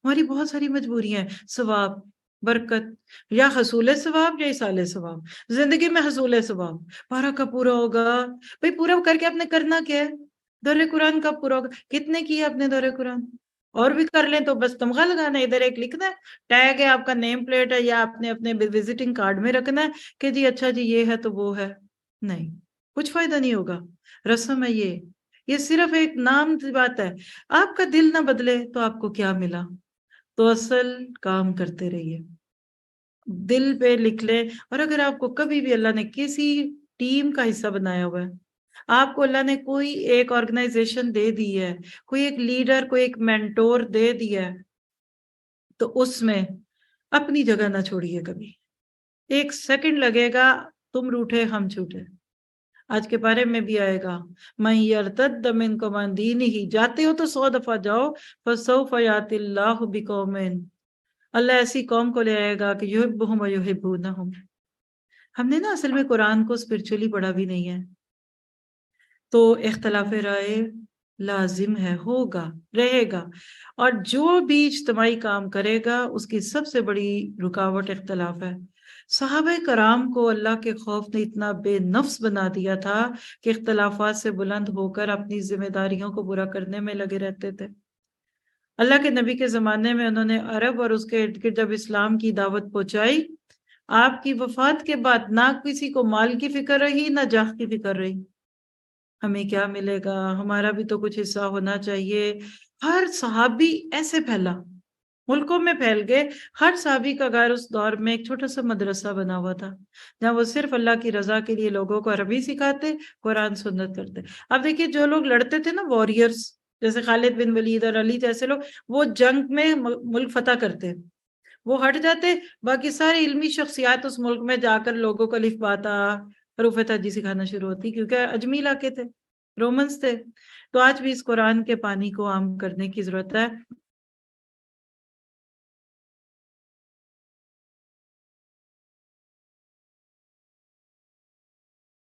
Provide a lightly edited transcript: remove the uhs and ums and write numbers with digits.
ہماری بہت ساری مجبوریاں ہیں، ثواب، برکت، یا حصول ثواب یا ایصال ثواب۔ زندگی میں حصول ثواب، پارہ کب پورا ہوگا؟ بھئی پورا کر کے آپ نے کرنا کیا ہے؟ دور قرآن کب پورا ہوگا؟ کتنے کیے آپ نے دور قرآن؟ اور بھی کر لیں تو بس تمغہ لگانا ہے، ادھر ایک لکھنا ہے، ٹیگ ہے، آپ کا نیم پلیٹ ہے، یا آپ نے اپنے وزٹنگ کارڈ میں رکھنا ہے کہ جی اچھا جی یہ ہے تو وہ ہے۔ نہیں، کچھ فائدہ نہیں ہوگا۔ رسم ہے یہ صرف ایک نام کی بات ہے۔ آپ کا دل نہ بدلے تو آپ کو کیا ملا؟ تو اصل کام کرتے رہیے، دل پہ لکھ لیں۔ اور اگر آپ کو کبھی بھی اللہ نے کسی ٹیم کا حصہ بنایا ہوا ہے، آپ کو اللہ نے کوئی ایک آرگنائزیشن دے دی ہے، کوئی ایک لیڈر، کوئی ایک مینٹور دے دیا ہے، تو اس میں اپنی جگہ نہ چھوڑیے کبھی۔ ایک سیکنڈ لگے گا تم روٹھے ہم چھوٹے، آج کے بارے میں بھی آئے گا، من یرتد منکم عن دینہ، جاتے ہو تو 100 دفعہ جاؤ، فسوف یاتی اللہ بقوم، اللہ ایسی قوم کو لے آئے گا کہ یحبہم ویحبونہم۔ ہم نے نا اصل میں قرآن کو اسپرچولی پڑھا بھی نہیں ہے، تو اختلاف رائے لازم ہے، ہوگا، رہے گا، اور جو بھی اجتماعی کام کرے گا اس کی سب سے بڑی رکاوٹ اختلاف ہے۔ صحابہ کرام کو اللہ کے خوف نے اتنا بے نفس بنا دیا تھا کہ اختلافات سے بلند ہو کر اپنی ذمہ داریوں کو پورا کرنے میں لگے رہتے تھے۔ اللہ کے نبی کے زمانے میں انہوں نے عرب اور اس کے ارد گرد جب اسلام کی دعوت پہنچائی، آپ کی وفات کے بعد نہ کسی کو مال کی فکر رہی، نہ جاہ کی فکر رہی، ہمیں کیا ملے گا، ہمارا بھی تو کچھ حصہ ہونا چاہیے۔ ہر صحابی ایسے پھیلا، ملکوں میں پھیل گئے۔ ہر صحابی کا گھر اس دور میں ایک چھوٹا سا مدرسہ بنا ہوا تھا، جہاں وہ صرف اللہ کی رضا کے لیے لوگوں کو عربی سکھاتے، قرآن سنت کرتے۔ اب دیکھیے جو لوگ لڑتے تھے نا، وارئرز، جیسے خالد بن ولید اور علی جیسے لوگ، وہ جنگ میں ملک فتح کرتے، وہ ہٹ جاتے، باقی ساری علمی شخصیات اس ملک میں جا کر لوگوں کو الف با تا، حروف تہجی سکھانا شروع ہوتی، کیونکہ اجمی علاقے تھے، رومنز تھے۔ تو آج بھی اس قرآن کے پانی کو عام کرنے کی ضرورت ہے۔